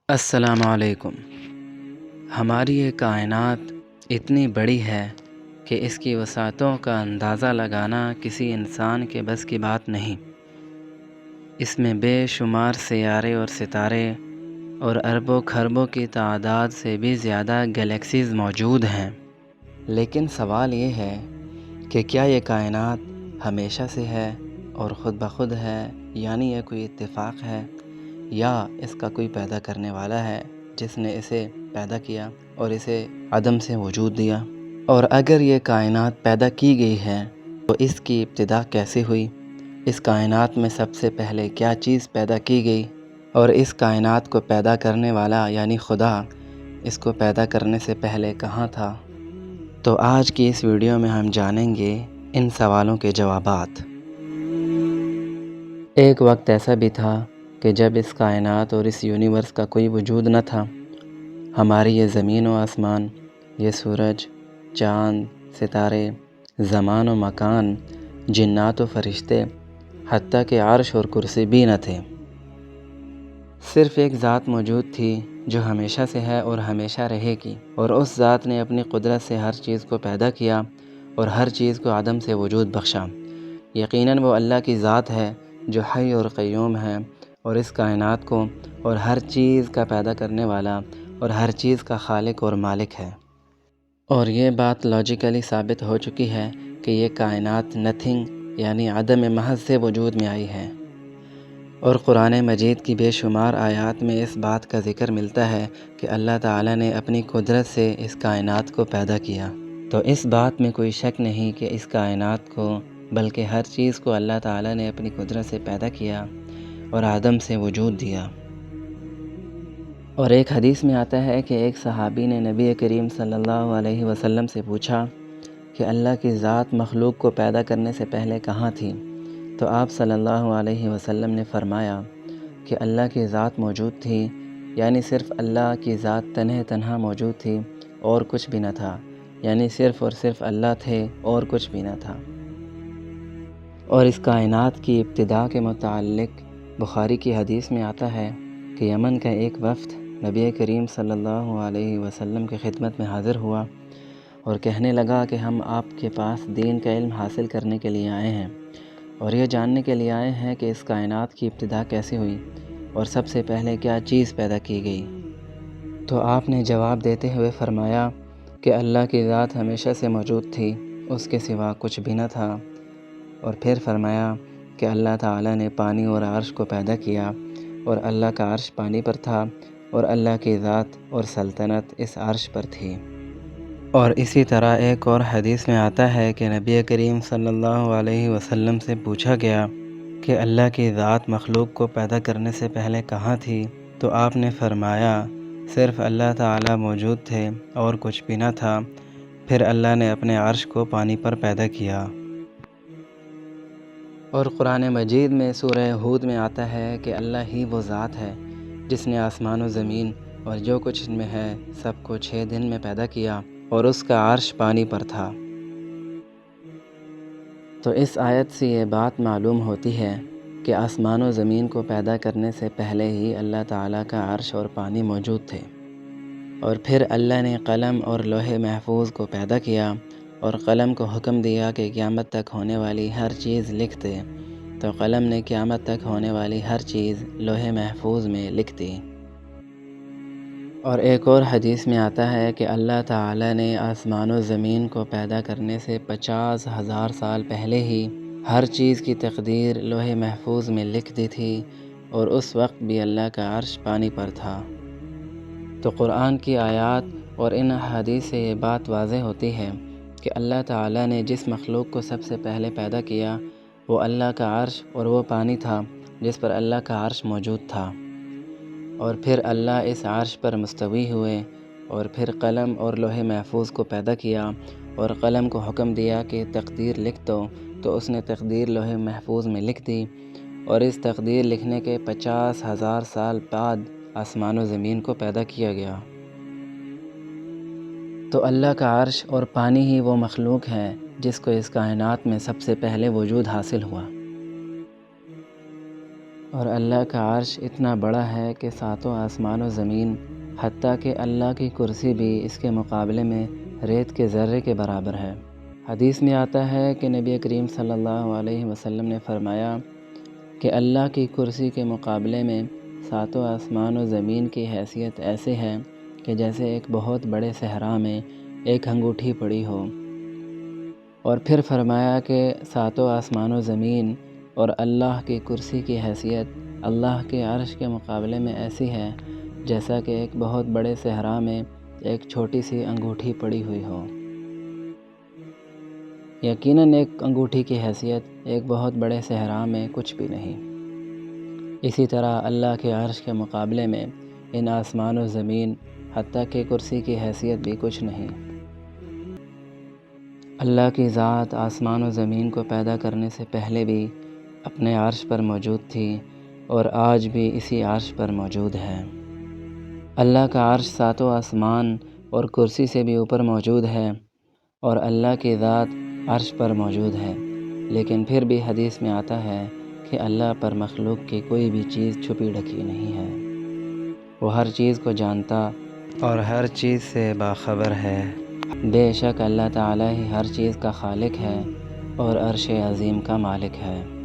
السلام علیکم۔ ہماری یہ کائنات اتنی بڑی ہے کہ اس کی وسعتوں کا اندازہ لگانا کسی انسان کے بس کی بات نہیں۔ اس میں بے شمار سیارے اور ستارے اور اربوں خربوں کی تعداد سے بھی زیادہ گلیکسیز موجود ہیں۔ لیکن سوال یہ ہے کہ کیا یہ کائنات ہمیشہ سے ہے اور خود بخود ہے، یعنی یہ کوئی اتفاق ہے، یا اس کا کوئی پیدا کرنے والا ہے جس نے اسے پیدا کیا اور اسے عدم سے وجود دیا؟ اور اگر یہ کائنات پیدا کی گئی ہے تو اس کی ابتدا کیسے ہوئی؟ اس کائنات میں سب سے پہلے کیا چیز پیدا کی گئی؟ اور اس کائنات کو پیدا کرنے والا یعنی خدا اس کو پیدا کرنے سے پہلے کہاں تھا؟ تو آج کی اس ویڈیو میں ہم جانیں گے ان سوالوں کے جوابات۔ ایک وقت ایسا بھی تھا کہ جب اس کائنات اور اس یونیورس کا کوئی وجود نہ تھا۔ ہماری یہ زمین و آسمان، یہ سورج، چاند، ستارے، زمان و مکان، جنات و فرشتے، حتیٰ کہ عرش اور کرسی بھی نہ تھے۔ صرف ایک ذات موجود تھی جو ہمیشہ سے ہے اور ہمیشہ رہے گی، اور اس ذات نے اپنی قدرت سے ہر چیز کو پیدا کیا اور ہر چیز کو عدم سے وجود بخشا۔ یقیناً وہ اللہ کی ذات ہے جو حی اور قیوم ہے، اور اس کائنات کو اور ہر چیز کا پیدا کرنے والا اور ہر چیز کا خالق اور مالک ہے۔ اور یہ بات لاجیکلی ثابت ہو چکی ہے کہ یہ کائنات نتھنگ یعنی عدم محض سے وجود میں آئی ہے۔ اور قرآن مجید کی بے شمار آیات میں اس بات کا ذکر ملتا ہے کہ اللہ تعالیٰ نے اپنی قدرت سے اس کائنات کو پیدا کیا۔ تو اس بات میں کوئی شک نہیں کہ اس کائنات کو بلکہ ہر چیز کو اللہ تعالیٰ نے اپنی قدرت سے پیدا کیا اور عدم سے وجود دیا۔ اور ایک حدیث میں آتا ہے کہ ایک صحابی نے نبی کریم صلی اللہ علیہ وسلم سے پوچھا کہ اللہ کی ذات مخلوق کو پیدا کرنے سے پہلے کہاں تھی؟ تو آپ صلی اللہ علیہ وسلم نے فرمایا کہ اللہ کی ذات موجود تھی، یعنی صرف اللہ کی ذات تنہا موجود تھی اور کچھ بھی نہ تھا، یعنی صرف اور صرف اللہ تھے اور کچھ بھی نہ تھا۔ اور اس کائنات کی ابتدا کے متعلق بخاری کی حدیث میں آتا ہے کہ یمن کا ایک وفد نبی کریم صلی اللہ علیہ وسلم کی خدمت میں حاضر ہوا اور کہنے لگا کہ ہم آپ کے پاس دین کا علم حاصل کرنے کے لیے آئے ہیں، اور یہ جاننے کے لیے آئے ہیں کہ اس کائنات کی ابتدا کیسے ہوئی اور سب سے پہلے کیا چیز پیدا کی گئی۔ تو آپ نے جواب دیتے ہوئے فرمایا کہ اللہ کی ذات ہمیشہ سے موجود تھی، اس کے سوا کچھ بھی نہ تھا۔ اور پھر فرمایا کہ اللہ تعالیٰ نے پانی اور عرش کو پیدا کیا، اور اللہ کا عرش پانی پر تھا اور اللہ کی ذات اور سلطنت اس عرش پر تھی۔ اور اسی طرح ایک اور حدیث میں آتا ہے کہ نبی کریم صلی اللہ علیہ وسلم سے پوچھا گیا کہ اللہ کی ذات مخلوق کو پیدا کرنے سے پہلے کہاں تھی؟ تو آپ نے فرمایا صرف اللہ تعالیٰ موجود تھے اور کچھ بھی نہ تھا، پھر اللہ نے اپنے عرش کو پانی پر پیدا کیا۔ اور قرآن مجید میں سورہ ہود میں آتا ہے کہ اللہ ہی وہ ذات ہے جس نے آسمان و زمین اور جو کچھ ان میں ہے سب کو 6 دن میں پیدا کیا، اور اس کا عرش پانی پر تھا۔ تو اس آیت سے یہ بات معلوم ہوتی ہے کہ آسمان و زمین کو پیدا کرنے سے پہلے ہی اللہ تعالیٰ کا عرش اور پانی موجود تھے، اور پھر اللہ نے قلم اور لوح محفوظ کو پیدا کیا اور قلم کو حکم دیا کہ قیامت تک ہونے والی ہر چیز لکھ دے، تو قلم نے قیامت تک ہونے والی ہر چیز لوح محفوظ میں لکھ دی۔ اور ایک اور حدیث میں آتا ہے کہ اللہ تعالیٰ نے آسمان و زمین کو پیدا کرنے سے 50,000 سال پہلے ہی ہر چیز کی تقدیر لوح محفوظ میں لکھ دی تھی، اور اس وقت بھی اللہ کا عرش پانی پر تھا۔ تو قرآن کی آیات اور ان حدیث سے یہ بات واضح ہوتی ہے کہ اللہ تعالیٰ نے جس مخلوق کو سب سے پہلے پیدا کیا وہ اللہ کا عرش اور وہ پانی تھا جس پر اللہ کا عرش موجود تھا، اور پھر اللہ اس عرش پر مستوی ہوئے، اور پھر قلم اور لوح محفوظ کو پیدا کیا اور قلم کو حکم دیا کہ تقدیر لکھ دو، تو اس نے تقدیر لوح محفوظ میں لکھ دی، اور اس تقدیر لکھنے کے 50,000 سال بعد آسمان و زمین کو پیدا کیا گیا۔ تو اللہ کا عرش اور پانی ہی وہ مخلوق ہے جس کو اس کائنات میں سب سے پہلے وجود حاصل ہوا۔ اور اللہ کا عرش اتنا بڑا ہے کہ ساتوں آسمان و زمین، حتیٰ کہ اللہ کی کرسی بھی اس کے مقابلے میں ریت کے ذرے کے برابر ہے۔ حدیث میں آتا ہے کہ نبی کریم صلی اللہ علیہ وسلم نے فرمایا کہ اللہ کی کرسی کے مقابلے میں ساتوں آسمان و زمین کی حیثیت ایسے ہے کہ جیسے ایک بہت بڑے صحرا میں ایک انگوٹھی پڑی ہو۔ اور پھر فرمایا کہ ساتوں آسمان و زمین اور اللہ کی کرسی کی حیثیت اللہ کے عرش کے مقابلے میں ایسی ہے جیسا کہ ایک بہت بڑے صحرا میں ایک چھوٹی سی انگوٹھی پڑی ہوئی ہو۔ یقیناً ایک انگوٹھی کی حیثیت ایک بہت بڑے صحرا میں کچھ بھی نہیں۔ اسی طرح اللہ کے عرش کے مقابلے میں ان آسمان و زمین حتیٰ کہ کرسی کی حیثیت بھی کچھ نہیں۔ اللہ کی ذات آسمان و زمین کو پیدا کرنے سے پہلے بھی اپنے عرش پر موجود تھی اور آج بھی اسی عرش پر موجود ہے۔ اللہ کا عرش ساتوں آسمان اور کرسی سے بھی اوپر موجود ہے اور اللہ کی ذات عرش پر موجود ہے، لیکن پھر بھی حدیث میں آتا ہے کہ اللہ پر مخلوق کی کوئی بھی چیز چھپی ڈھکی نہیں ہے۔ وہ ہر چیز کو جانتا اور ہر چیز سے باخبر ہے۔ بے شک اللہ تعالیٰ ہی ہر چیز کا خالق ہے اور عرش عظیم کا مالک ہے۔